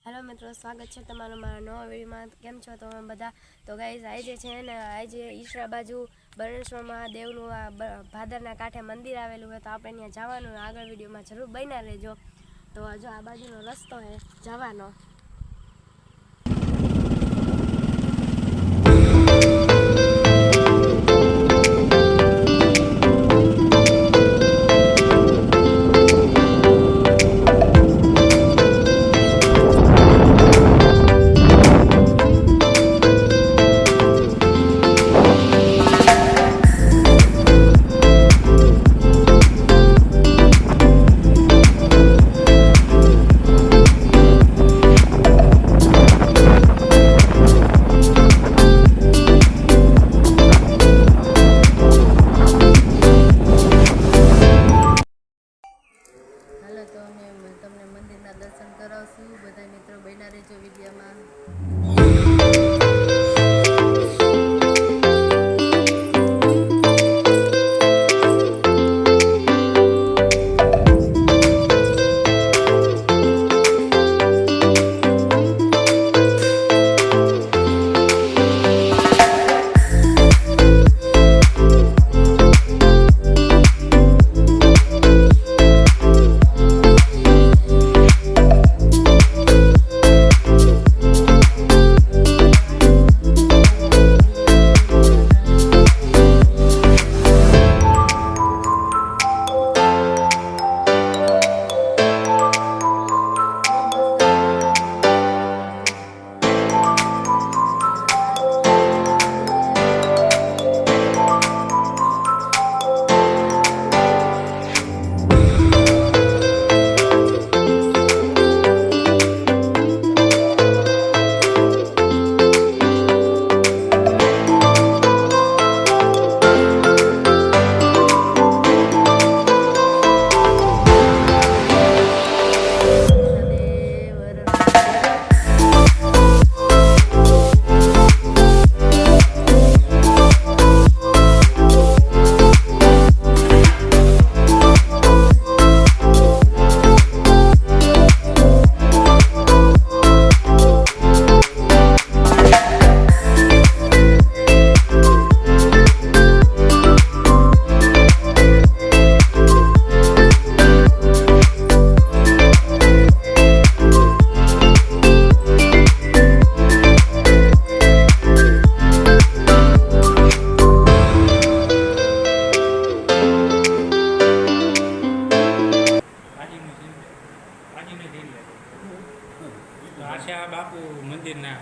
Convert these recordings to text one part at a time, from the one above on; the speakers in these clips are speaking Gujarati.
हेलो मित्रों, स्वागत है तमारो मारा नवा वीडियो में। केम छो तमे बधा? तो गाइज आज है ने आज ईश्वरा बाजू बरणेश्वर महादेवनु आ भादરના कांठे मंदिर आवेलू है, तो आपणे ત્યાં જવાનું આગળ વિડીયોમાં જરૂર બન્યા રહેજો। તો જો આ બાજુનો રસ્તો છે જવાનો। तो तमने मंदिर दर्शन करावशू। बधा मित्रों बन्या रहेजो विडियो में।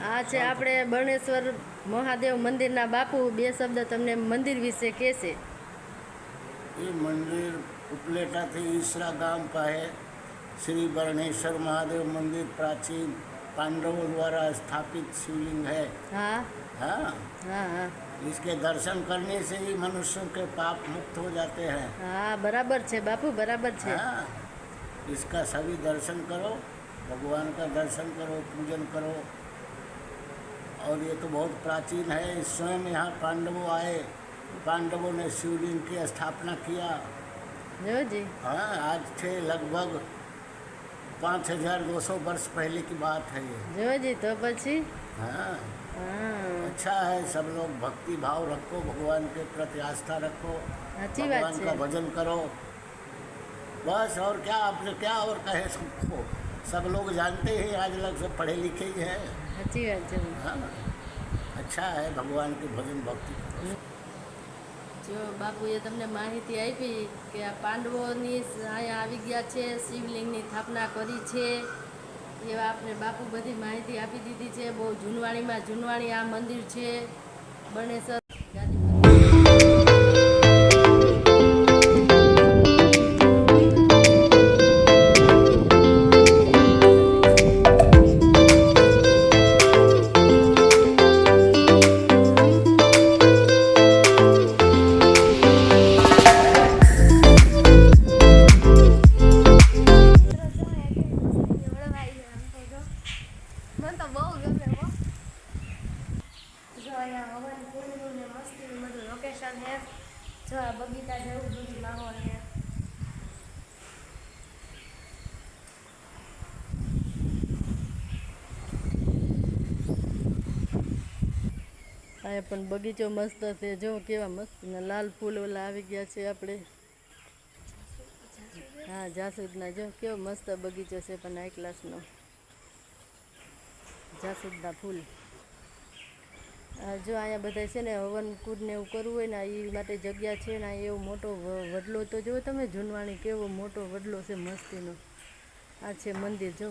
आ छे आपणे बरणेश्वर महादेव मंदिरना बापू बे शब्द तमने मंदिर विषे कहेशे। ये मंदिर उपलेटा थी ईसरा गाम का है। श्री बरणेश्वर महादेव मंदिर प्राचीन पांडवों द्वारा स्थापित शिवलिंग है। हाँ हाँ हाँ हाँ, इसके दर्शन करने से ही मनुष्यों के पाप मुक्त हो जाते हैं। हाँ बराबर छे बापू, बराबर छे। हाँ, इसका सभी दर्शन करो, भगवान का दर्शन करो, पूजन करो। और ये तो बहुत प्राचीन है। स्वयं यहाँ पांडवों आए, पांडवों ने शिवलिंग की स्थापना किया। जो जी हाँ, आज थे लगभग 5200 वर्ष पहले की बात है ये। जो जी तो पछी हाँ, हाँ, अच्छा है। सब लोग भक्ति भाव रखो, भगवान के प्रति आस्था रखो, अच्छी बात भगवान का है। भजन करो। बस और क्या, आपने क्या और कहे सबको। सब लोग जानते हैं, आज लग सब पढ़े लिखे ही हैं। अच्छी बात है। हाँ, अच्छा है, भगवान के भजन भक्ति करो। जो बापूए तमने माहिती आपी कि आ पांडवोनी अहींया आवी गया छे, शिवलिंगनी स्थापना करी छे, एवा आपने बापू बधी माहिती आपी दीधी छे। बहु जूनवाणीमां जूनवाणी आ मंदिर छे बरणेश्वर। जो आ बगीचा जेवुं बधुं माहोल है। આ પણ બગીચો મસ્ત છે, જો કેવા મસ્ત ને લાલ ફૂલ ઓલા આવી ગયા છે આપણે. હા, જાસૂદના જો કેવો મસ્ત બગીચો છે, પણ હાઈ ક્લાસનો જાસૂદના ફૂલ. જો અહીંયા બધા છે ને હવન કુંડ ને એવું કરવું હોય ને એ માટે જગ્યા છે ને. એવો મોટો વડલો તો જો તમે, જૂનવાણી કેવો મોટો વડલો છે મસ્તીનો. આ છે મંદિર જો.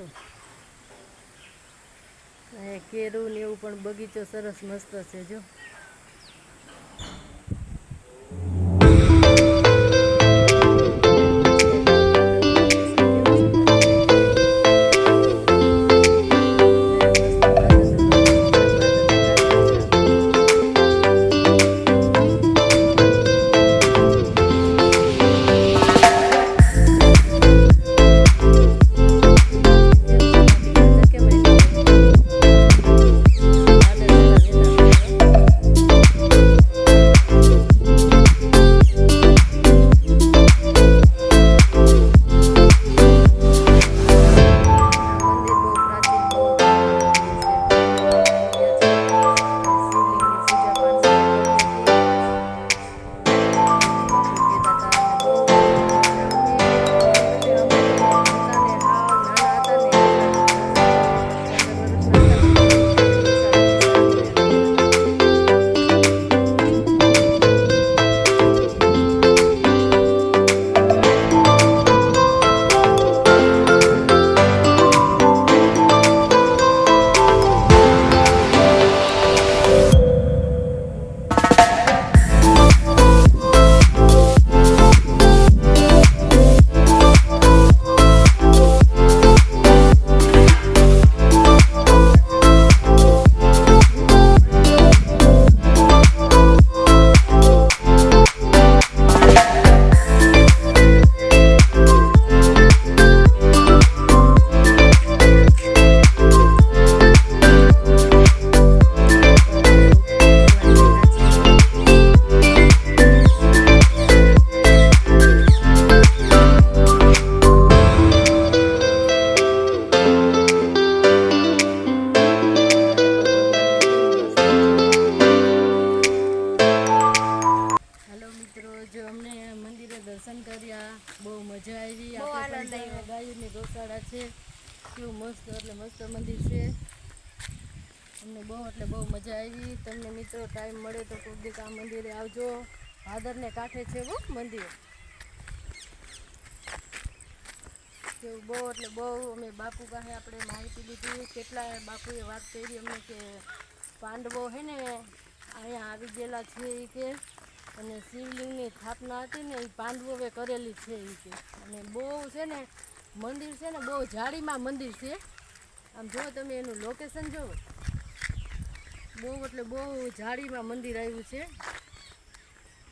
અહીંયા કેરું ને એવું પણ બગીચો સરસ મસ્ત છે જો. ગાયોની ગૌશાળા છે, કેવું મસ્ત એટલે મસ્ત મંદિર છે. અમને બહુ એટલે બહુ મજા આવી. તમને મિત્રો ટાઈમ મળે તો કોઈક દીક આ મંદિરે આવજો. ભાદરને કાંઠે છે બહુ મંદિર. કેવું બહુ એટલે બહુ અમે બાપુ પાસે આપણે માહિતી લીધી. કેટલાય બાપુએ વાત કરી અમને કે પાંડવો હે ને અહીંયા આવી ગયેલા છે એ કે, અને શિવલિંગની સ્થાપના હતી ને એ પાંડવોએ કરેલી છે એ કે. અને બહુ છે ને મંદિર છે ને બહુ જાળીમાં મંદિર છે. આમ જો તમે એનું લોકેશન જો, બહુ એટલે બહુ જાળીમાં મંદિર આવ્યું છે.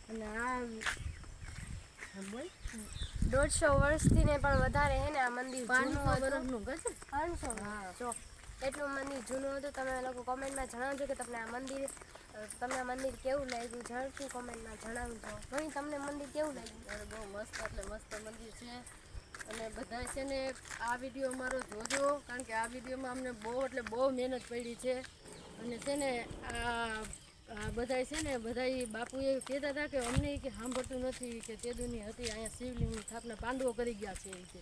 અને આ બોલ 150 વર્ષથી ને પણ વધારે હે ને આ મંદિર 500 વર્ષનું કહેશે. 500 હા જો એટલું મંદિર જૂનું હતું. તમે લોકો કોમેન્ટમાં જણાવજો કે તમને આ મંદિર કેવું લાગ્યું. ઝડપથી કોમેન્ટમાં જણાવજો. ભાઈ તમને મંદિર કેવું લાગ્યું? બહુ મસ્ત એટલે મસ્ત મંદિર છે. અને બધા છે ને આ વિડીયો અમારો જોજો, કારણ કે આ વિડીયોમાં અમને બહુ એટલે બહુ મહેનત પડી છે. અને છે ને આ બધા છે ને બધા બાપુએ કહેતા હતા કે અમને કે સાંભળતું નથી કે તેદુની હતી અહીંયા શિવલિંગની સ્થાપના પાંડવો કરી ગયા છે એ કે.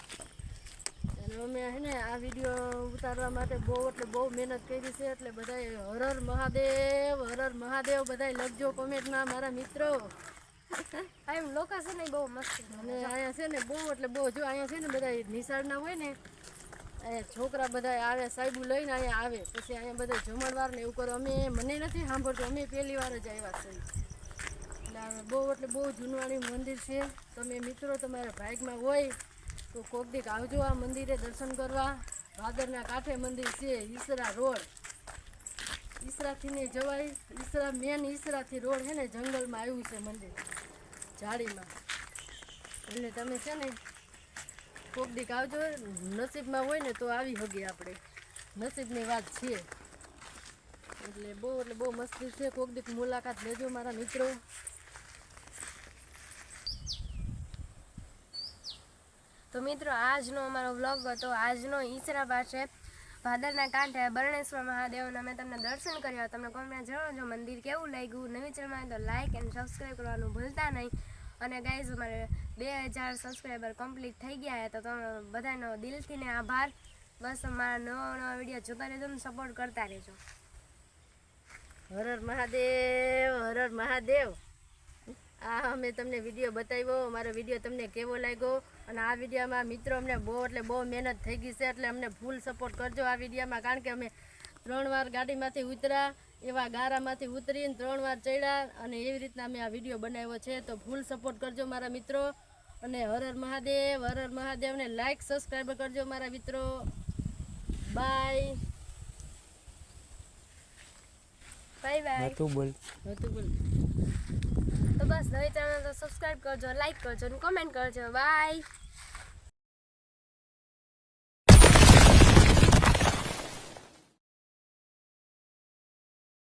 અને અમે છે ને આ વિડીયો ઉતારવા માટે બહુ એટલે બહુ મહેનત કરી છે. એટલે બધાએ હર હર મહાદેવ બધાએ લખજો કોમેન્ટમાં મારા મિત્રો. એમ લોકેશન બહુ મસ્ત છે. અને અહીંયા છે ને બહુ એટલે બહુ જો અહીંયા છે ને બધા નિશાળના હોય ને અહીંયા છોકરા બધા આવે, સાહેબુ લઈને અહીંયા આવે, પછી અહીંયા બધા જમણવાર ને એવું કરો. મને નથી સાંભળતું, અમે પહેલી વાર જ આવ્યા છીએ. એટલે બહુ એટલે બહુ જૂનવાણી મંદિર છે. તમે મિત્રો તમારા ભાગમાં હોય તો કોક દીક આવજો આ મંદિરે દર્શન કરવા. ભાદરના કાંઠે મંદિર છે, ઈસરા રોડ. ઈસરાથી નહીં જવાય, મેન ઈસરાથી રોડ છે ને જંગલમાં આવ્યું છે મંદિર, ઝાડીમાં. એટલે તમે છે ને કોક દીક આવજો. નસીબમાં હોય ને તો આવી શકીએ આપણે, નસીબની વાત છે. એટલે બહુ મસ્તી છે. કોક દીક મુલાકાત લેજો મારા મિત્રો. તો મિત્રો આજનો અમારો વ્લોગ હતો. આજનો ઈસરા પાસે ભાદરના કાંઠે બરણેશ્વર મહાદેવના મેં તમને દર્શન કર્યા. તમને કોમેન્ટમાં જણાવજો મંદિર કેવું લાગ્યું. નવી ચેનલમાં તો લાઇક એન્ડ સબસ્ક્રાઈબ કરવાનું ભૂલતા નહીં. અને ગાઈઝ અમારે 2000 સબસ્ક્રાઈબર કમ્પ્લીટ થઈ ગયા છે, તો તમે બધાનો દિલથી ને આભાર. બસ અમારા નવા વિડીયો જોતા રહેજો ને સપોર્ટ કરતા રહેજો. હર હર મહાદેવ, હર હર મહાદેવ. આ અમે તમને વિડીયો બતાવ્યો. મારો વિડીયો તમને કેવો લાગ્યો? અને આ વિડીયોમાં મિત્રો અમને બહુ મહેનત થઈ ગઈ છે, એટલે અમને ફૂલ સપોર્ટ કરજો આ વિડીયોમાં. કારણ કે અમે 3 વાર ગાડીમાંથી ઉતર્યા, એવા ગારામાંથી ઉતરીને 3 વાર ચડ્યા, અને એવી રીતના અમે આ વિડીયો બનાવ્યો છે. તો ફૂલ સપોર્ટ કરજો મારા મિત્રો. અને હર હર મહાદેવ, હર હર મહાદેવને લાઈક સબસ્ક્રાઈબ કરજો મારા મિત્રો. Bye bye bye. હતું બોલ. તો બસ નવી ચેનલ તો સબસ્ક્રાઈબ કરજો, લાઈક કરજો અને કમેન્ટ કરજો. બાય.